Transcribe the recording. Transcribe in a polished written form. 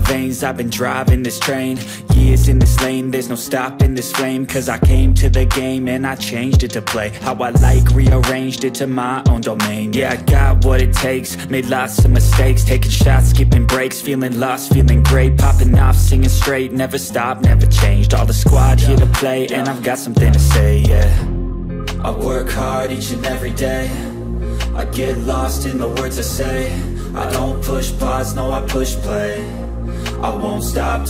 veins, I've been driving this train. Years in this lane, there's no stopping this flame. Cause I came to the game and I changed it to play how I like, rearranged it to my own domain. Yeah, I got what it takes, made lots of mistakes, taking shots, skipping breaks, feeling lost, feeling great, popping off, singing straight, never stopped, never changed. All the squad here to play, and I've got something to say, yeah. I work hard each and every day, I get lost in the words I say. I don't push pause, no I push play. I won't stop